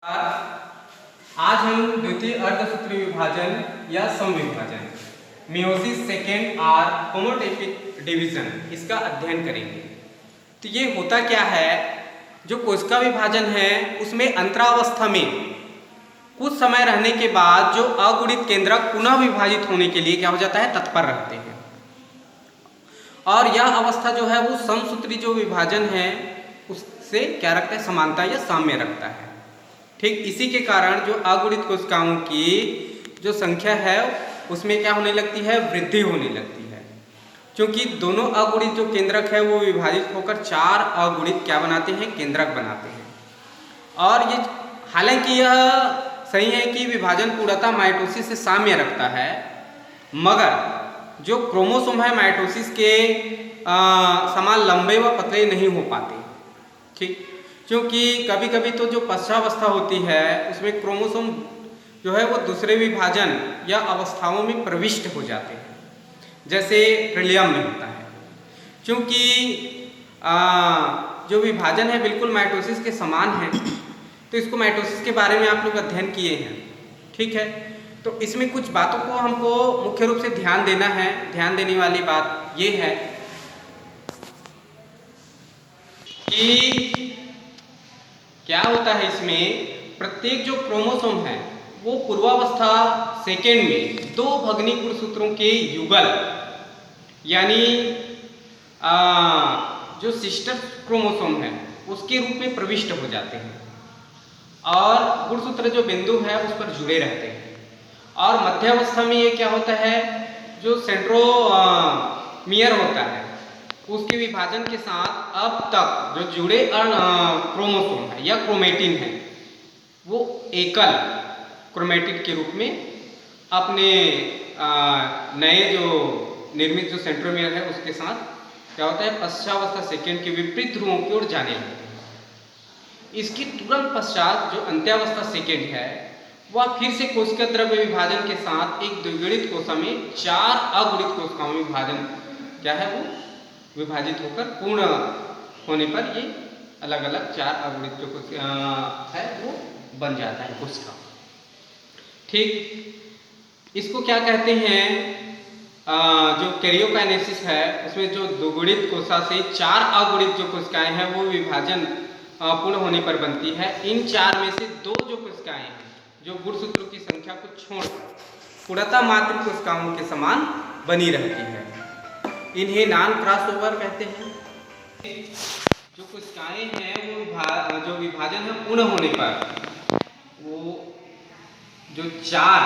आज हम द्वितीय अर्धसूत्री विभाजन या समविभाजन मियोसिस सेकेंड और होमोटिपिक डिवीजन इसका अध्ययन करेंगे। तो ये होता क्या है, जो कोशिका विभाजन है उसमें अंतरावस्था में कुछ समय रहने के बाद जो अगुणित केंद्रक पुनः विभाजित होने के लिए क्या हो जाता है, तत्पर रहते हैं। और यह अवस्था जो है वो समसूत्री जो विभाजन है उससे क्या रखता है, समानता या साम्य रखता है। ठीक इसी के कारण जो अगुणित कोशिकाओं की जो संख्या है उसमें क्या होने लगती है, वृद्धि होने लगती है, क्योंकि दोनों अगुणित जो केंद्रक है वो विभाजित होकर चार अगुणित क्या बनाते हैं, केंद्रक बनाते हैं। और ये हालांकि यह सही है कि विभाजन पूर्णतः माइटोसिस से साम्य रखता है, मगर जो क्रोमोसोम है माइटोसिस के समान लंबे व पतले नहीं हो पाते। ठीक, क्योंकि कभी कभी तो जो पश्चावस्था होती है उसमें क्रोमोसोम जो है वो दूसरे विभाजन या अवस्थाओं में प्रविष्ट हो जाते हैं, जैसे ट्रिलियम में होता है। क्योंकि जो विभाजन है बिल्कुल माइटोसिस के समान है, तो इसको माइटोसिस के बारे में आप लोग अध्ययन किए हैं। ठीक है, तो इसमें कुछ बातों को हमको मुख्य रूप से ध्यान देना है। ध्यान देने वाली बात ये है कि क्या होता है, इसमें प्रत्येक जो क्रोमोसोम है वो पूर्वावस्था सेकेंड में दो भग्नी गुणसूत्रों के युगल यानी जो सिस्टर क्रोमोसोम है उसके रूप में प्रविष्ट हो जाते हैं और गुणसूत्र जो बिंदु है उस पर जुड़े रहते हैं। और मध्यावस्था में ये क्या होता है, जो सेंट्रोमियर होता है उसके विभाजन के साथ अब तक जो जुड़े क्रोमोसोम है या क्रोमेटिन है वो एकल क्रोमेटिन के रूप में अपने नए जो निर्मित जो सेंट्रोमियर है उसके साथ क्या होता है, पश्चावस्था सेकेंड के विपरीत ध्रुवों की ओर जाने लगते हैं। इसके तुरंत पश्चात जो अंत्यावस्था सेकेंड है वह फिर से कोशिका द्रव्य विभाजन के साथ एक द्विगुणित कोशिका में चार अगुणित कोशिकाओं में विभाजन क्या है वो विभाजित होकर पूर्ण होने पर ये अलग अलग चार अगुणित जो है वो बन जाता है कोशिका। ठीक, इसको क्या कहते हैं, जो कैरियोकाइनेसिस है उसमें जो द्विगुणित कोशिका से चार अगुणित जो कोशिकाएं हैं वो विभाजन पूर्ण होने पर बनती है। इन चार में से दो जो कोशिकाएं हैं जो गुणसूत्रों की संख्या को छोड़कर पूर्णतः मातृ कोशिकाओं के समान बनी रहती है, इन्हें नॉन क्रॉसओवर कहते हैं। जो कोशिकाएं हैं वो जो विभाजन है पूर्ण होने पर वो जो चार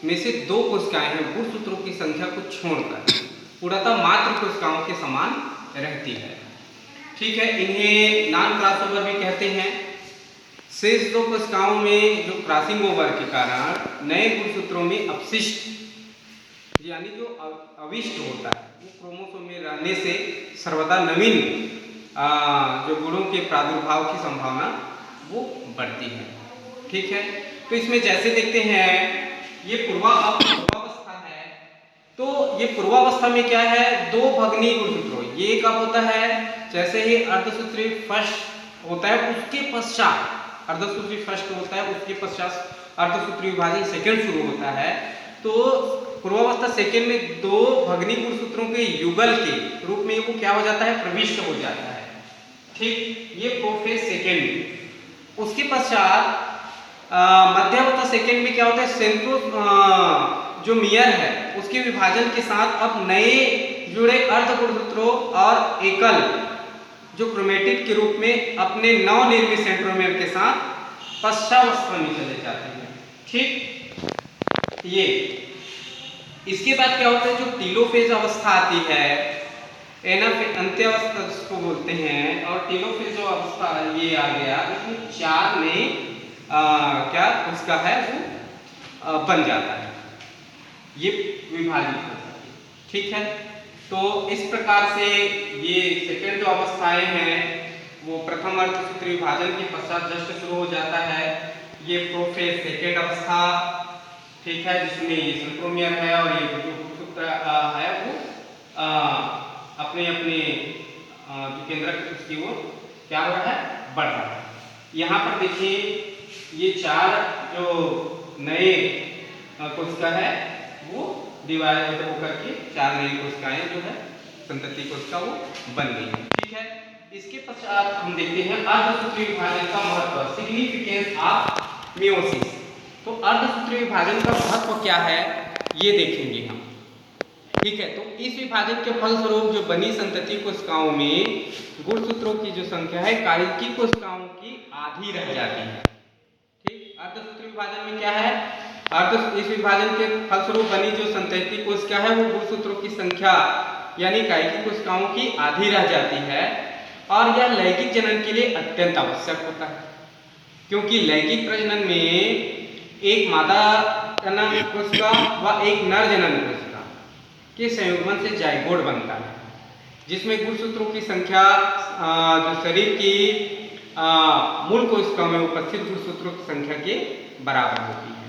में से दो कोशिकाएं हैं गुणसूत्रों की संख्या को छोड़कर पूर्णतः मातृ कोशिकाओं के समान रहती है। ठीक है, इन्हें नॉन क्रॉसओवर भी कहते हैं। शेष दो कोशिकाओं में जो क्रॉसिंग ओवर के कारण नए गुणसूत्रों में अपशिष्ट यानी जो अविष्ट होता है वो क्रोमोसोम में रहने से सर्वदा नवीन जो गुणों के प्रादुर्भाव की संभावना वो बढ़ती है। ठीक है, तो इसमें जैसे देखते हैं ये पूर्वावस्था है, तो ये पूर्वावस्था में क्या है, दो भग्नी गुणसूत्रों, ये कब होता है, जैसे ही अर्धसूत्री फर्स्ट होता है उसके पश्चात अर्धसूत्री फर्स्ट होता है उसके पश्चात अर्धसूत्री विभाजन सेकेंड शुरू होता है। तो पूर्वावस्था सेकेंड में दो भग्नी गुणसूत्रों के युगल के रूप में वो क्या हो जाता है, प्रविष्ट हो जाता है। ठीक, ये प्रोफेज सेकेंड में। उसके पश्चात मध्यावस्था सेकेंड में क्या होता है, सेंट्रो जो मियर है उसके विभाजन के साथ अब नए जुड़े अर्ध गुणसूत्रों और एकल जो क्रोमेटिड के रूप में अपने नवनिर्मित सेंट्रोमियर के साथ पश्चावस्था में चले जाते हैं। ठीक, ये इसके बाद क्या होता है, जो टीलोफेज अवस्था आती है अंत्यावस्था जिसको बोलते हैं, और टीलोफेज जो अवस्था ये आ गया इसमें चार में क्या उसका है वो बन जाता है, ये विभाजित होता है। ठीक है, तो इस प्रकार से ये सेकेंड जो अवस्थाएं हैं वो प्रथम अर्धसूत्री विभाजन के पश्चात जस्ट शुरू हो जाता है। ये प्रोफेज सेकेंड अवस्था, ठीक है, जिसमें ये सेंट्रोमियर है और ये जो गुणसूत्र है वो अपने अपने जो केंद्रक उसकी ओर क्या हो रहा है, बढ़ रहा है। यहाँ पर देखिए ये 4 जो नए कोशिका है वो डिवाइड होकर के 4 नई कोशिकाएं जो है संतति कोशिका वो बन गई है। ठीक है, इसके पश्चात हम देखते हैं अर्धसूत्री विभाजन का महत्व, सिग्निफिकेंस ऑफ मियोसिस। तो अर्धसूत्री विभाजन का महत्व क्या है ये देखेंगे हम। ठीक है, तो इस विभाजन के फलस्वरूप जो बनी संतति कोशिकाओं में गुणसूत्रों की जो संख्या है कायिकी कोशिकाओं की आधी रह जाती है। ठीक, अर्धसूत्री विभाजन में क्या है, इस विभाजन के फलस्वरूप बनी जो संतति कोशिका है वो गुणसूत्रों की संख्या यानी कायिकी कोशिकाओं की आधी रह जाती है और यह लैंगिक जनन के लिए अत्यंत आवश्यक होता है, क्योंकि लैंगिक प्रजनन में एक मादा जनन कोशिका व एक नर जनन कोशिका के संयुग्मन से जाइगोट बनता है, जिसमें गुणसूत्रों की संख्या जो शरीर की मूल कोशिका में उपस्थित गुणसूत्रों की संख्या के बराबर होती है।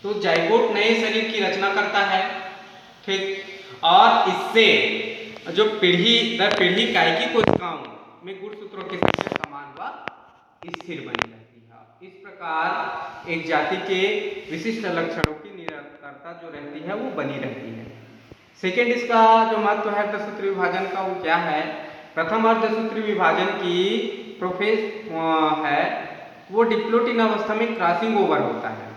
तो जाइगोट नए शरीर की रचना करता है। ठीक, और इससे जो पीढ़ी दर पीढ़ी कायिकी कोशिकाओं में गुणसूत्रों की संख्या समान व स्थिर बनी रहती है। इस प्रकार एक जाति के विशिष्ट लक्षणों की निरंतरता जो रहती है वो बनी रहती है। सेकेंड इसका जो महत्व है अर्धसूत्री विभाजन का वो क्या है, प्रथम अर्धसूत्री विभाजन की प्रोफेज है वो डिप्लोटिन अवस्था में क्रॉसिंग ओवर होता है,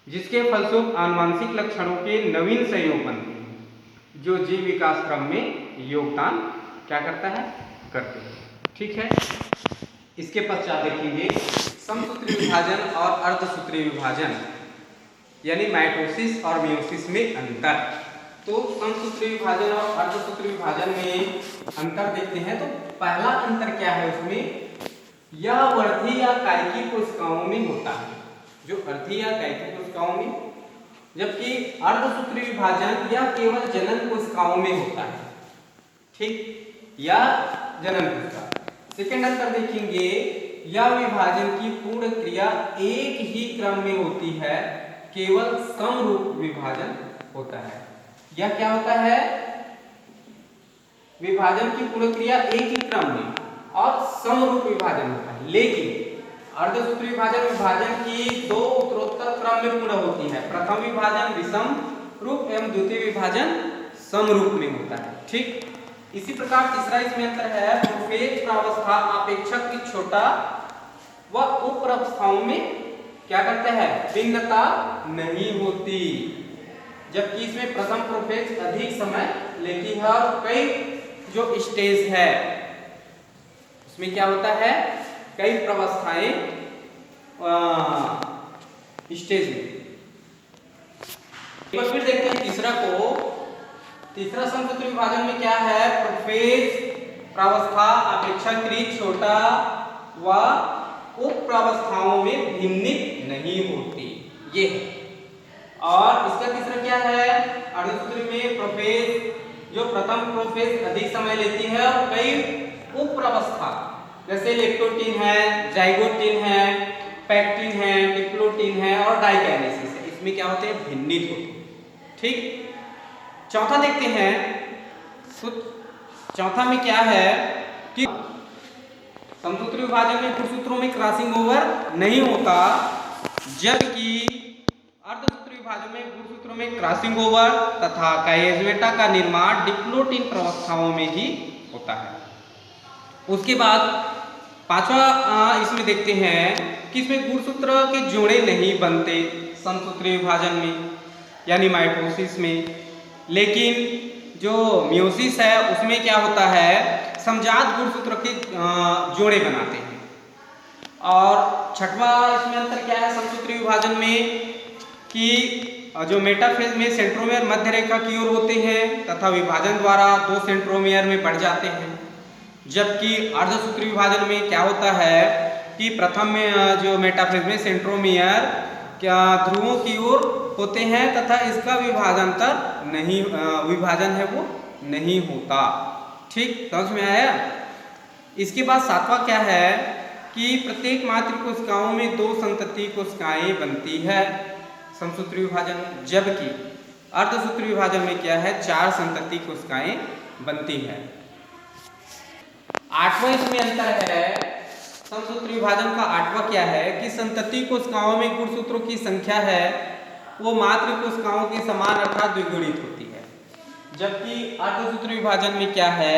जिसके फलस्वरूप आनुवंशिक लक्षणों के नवीन संयोग बनते हैं जो जीव विकास क्रम में योगदान क्या करता है, करते हैं। ठीक है, इसके पश्चात देखेंगे समसूत्री विभाजन और अर्धसूत्री विभाजन यानी माइटोसिस और मियोसिस में अंतर। तो समसूत्री विभाजन और अर्धसूत्री विभाजन में अंतर देखते हैं। तो पहला अंतर क्या है उसमें, यह वर्धी या कायिकी कोशिकाओं में होता है, जो अर्धी या कायिकी कोशिकाओं में, जबकि अर्धसूत्री विभाजन यह केवल जनन कोशिकाओं में होता है। ठीक, या जनन कोशिका। सेकेंड अंतर देखेंगे, यह विभाजन की पूर्ण क्रिया एक ही क्रम में होती है, केवल समरूप विभाजन होता है। यह क्या होता है, विभाजन की पूर्ण क्रिया एक ही क्रम में और समरूप विभाजन होता है, लेकिन अर्धसूत्री विभाजन की 2 उत्तरोत्तर क्रम में पूर्ण होती है। प्रथम विभाजन विषम रूप एवं द्वितीय विभाजन समरूप में होता है। ठीक, इसी प्रकार तीसरा इसमें अंतर है, प्रोफेज प्रावस्था अपेक्षाकृत छोटा व उपप्रावस्थाओं में क्या करते हैं, भिन्नता नहीं होती, जबकि इसमें प्रथम प्रोफेज अधिक समय लेती है और कई जो स्टेज है उसमें क्या होता है, कई प्रावस्थाएं स्टेज में। फिर देखते हैं तीसरा को, तीसरा समसूत्री विभाजन में क्या है, प्रोफेज प्रावस्था अपेक्षाकृत छोटा व उप प्रावस्थाओं में भिन्नित नहीं होती, ये है। और इसका तीसरा क्या है, अर्धसूत्री में प्रोफेज जो प्रथम प्रोफेज अधिक समय लेती है और कई उप प्रावस्था जैसे लेक्टोटिन है, जाइगोटिन है, पैक्टिन है, डिप्लोटिन है और डाइकाइनेसिस है, इसमें क्या होते हैं, भिन्नित होते हैं। ठीक, चौथा देखते हैं। तो चौथा में क्या है कि समसूत्री विभाजन में गुणसूत्रों में क्रॉसिंग ओवर नहीं होता, जबकि अर्धसूत्री विभाजन में गुणसूत्रों में क्रॉसिंग ओवर तथा काइनेस्मेटा का निर्माण डिप्लोटिन प्रावस्थाओं में ही होता है। उसके बाद पांचवा इसमें देखते हैं कि इसमें गुणसूत्र के जोड़े नहीं बनते समसूत्री विभाजन में यानी माइटोसिस में, लेकिन जो मियोसिस है उसमें क्या होता है, समजात गुणसूत्र के जोड़े बनाते हैं। और छठवां इसमें अंतर क्या है समसूत्री विभाजन में कि जो मेटाफेज में सेंट्रोमियर मध्य रेखा की ओर होते हैं तथा विभाजन द्वारा 2 सेंट्रोमियर में बढ़ जाते हैं, जबकि अर्धसूत्री विभाजन में क्या होता है कि प्रथम में जो मेटाफेज में सेंट्रोमियर क्या ध्रुवों की ओर होते हैं तथा इसका विभाजन है वो नहीं होता। ठीक, समझ में आया। इसके बाद सातवां क्या है कि प्रत्येक मातृ कोशिकाओं में 2 संतति कोशिकाएं बनती है समसूत्री विभाजन में, जबकि अर्धसूत्री विभाजन में क्या है, 4 संतति कोशिकाएं बनती है। आठवां इसमें अंतर है समसूत्री विभाजन का 8वां क्या है कि संतति कोशिकाओं में गुणसूत्रों की संख्या है वो मात्र कोशिकाओं के समान अर्थात द्विगुणित होती है, जबकि अर्धसूत्री विभाजन में क्या है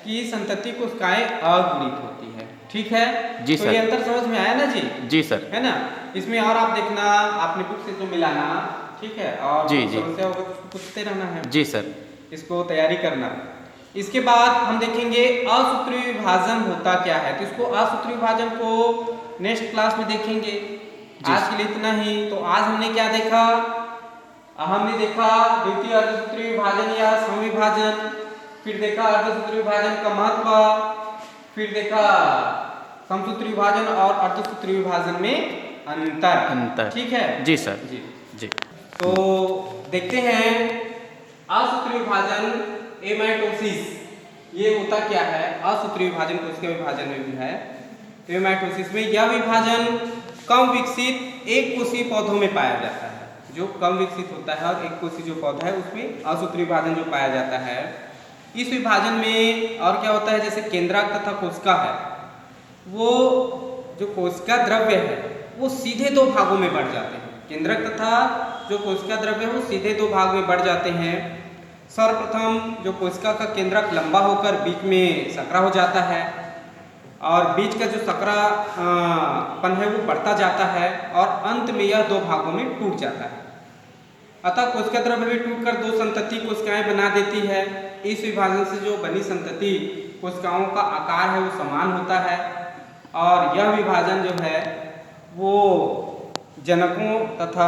कि संतति कोशिकाएं अगुणित होती है। ठीक है जी तो सर। ये अंतर समझ में आया ना जी? जी सर। है ना? इसमें और आप देखना आपने बुक से तो मिलाना, ठीक है, और जी, जी। समस्या होगा तो पूछते रहना है जी सर। इसको तैयारी करना। इसके बाद हम देखेंगे असूत्री विभाजन होता क्या है, तो इसको असूत्री विभाजन को नेक्स्ट क्लास में देखेंगे। आज के लिए इतना ही। तो आज हमने क्या देखा? हमने देखा द्वितीय अर्धसूत्री विभाजन या समविभाजन, फिर देखा अर्धसूत्री विभाजन का महत्व, फिर देखा समसूत्री विभाजन और अर्धसूत्री विभाजन में अंतर। ठीक है जी सर। जी जी। तो देखते हैं असूत्री विभाजन एमाइटोसिस ये होता क्या है। असूत्री विभाजन कोशिका विभाजन में भी है। एमाइटोसिस में यह विभाजन कम विकसित एक कोषीय पौधों में पाया जाता है, जो कम विकसित होता है और एक कोषीय जो पौधा है उसमें असूत्री विभाजन जो पाया जाता है। इस विभाजन में और क्या होता है, जैसे केंद्रक तथा कोशिका है, वो जो कोशिका द्रव्य है वो सीधे दो भागों में बढ़ जाते हैं। केंद्रक तथा जो कोशिका द्रव्य है वो सीधे दो भाग में बढ़ जाते हैं। सर्वप्रथम जो कोशिका का केंद्रक लंबा होकर बीच में सकरा हो जाता है और बीच का जो सकरा पन है वो बढ़ता जाता है और अंत में यह दो भागों में टूट जाता है। अतः कोशिका द्रव्य भी टूटकर दो संतति कोशिकाएं बना देती है। इस विभाजन से जो बनी संतति कोशिकाओं का आकार है वो समान होता है और यह विभाजन जो है वो जनकों तथा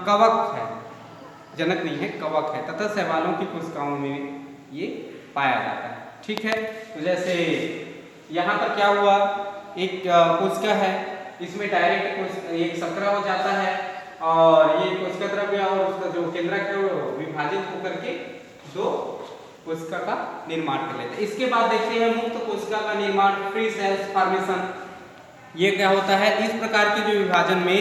कवक है, जनक नहीं है, कवक है, तथा शैवालों की कोशिकाओं में ये पाया जाता है। ठीक है, तो जैसे यहाँ पर क्या हुआ, एक कोशिका है, इसमें डायरेक्ट एक सकरा हो जाता है और ये कोशिका द्रव्य और उसका जो केंद्रक है वो विभाजित होकर के दो कोशिका का निर्माण कर लेता है। इसके बाद देखते हैं मुक्त कोशिका का निर्माण, फ्री सेल्स फॉर्मेशन। ये क्या होता है, इस प्रकार के जो विभाजन में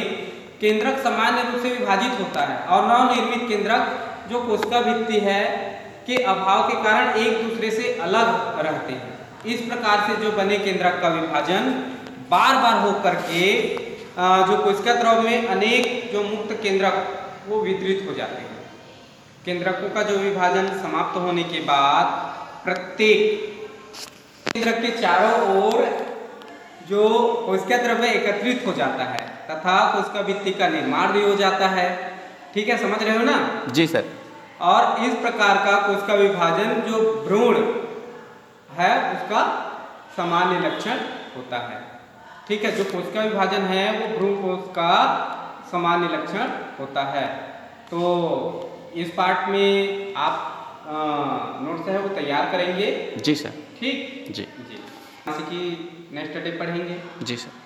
केंद्रक सामान्य रूप से विभाजित होता है और नवनिर्मित केंद्रक जो कोशिका भित्ति है के अभाव के कारण एक दूसरे से अलग रहते हैं। इस प्रकार से जो बने केंद्रक का विभाजन बार बार हो करके जो कोशिका द्रव में अनेक जो मुक्त केंद्रक वो वितरित हो जाते हैं। केंद्रकों का जो विभाजन समाप्त होने के बाद प्रत्येक केंद्रक के चारों ओर जो कोशिका द्रव्य एकत्रित हो जाता है तथा कोशिका भित्ति का निर्माण भी हो जाता है। ठीक है, समझ रहे हो ना? जी सर। और इस प्रकार का कोशिका विभाजन जो भ्रूण है उसका सामान्य लक्षण होता है। ठीक है, जो कोशिका विभाजन है वो भ्रूण कोश का सामान्य लक्षण होता है। तो इस पार्ट में आप नोट्स है वो तैयार करेंगे। जी सर। ठीक जी। जी, जैसे कि नेक्स्ट डे पढ़ेंगे। जी सर।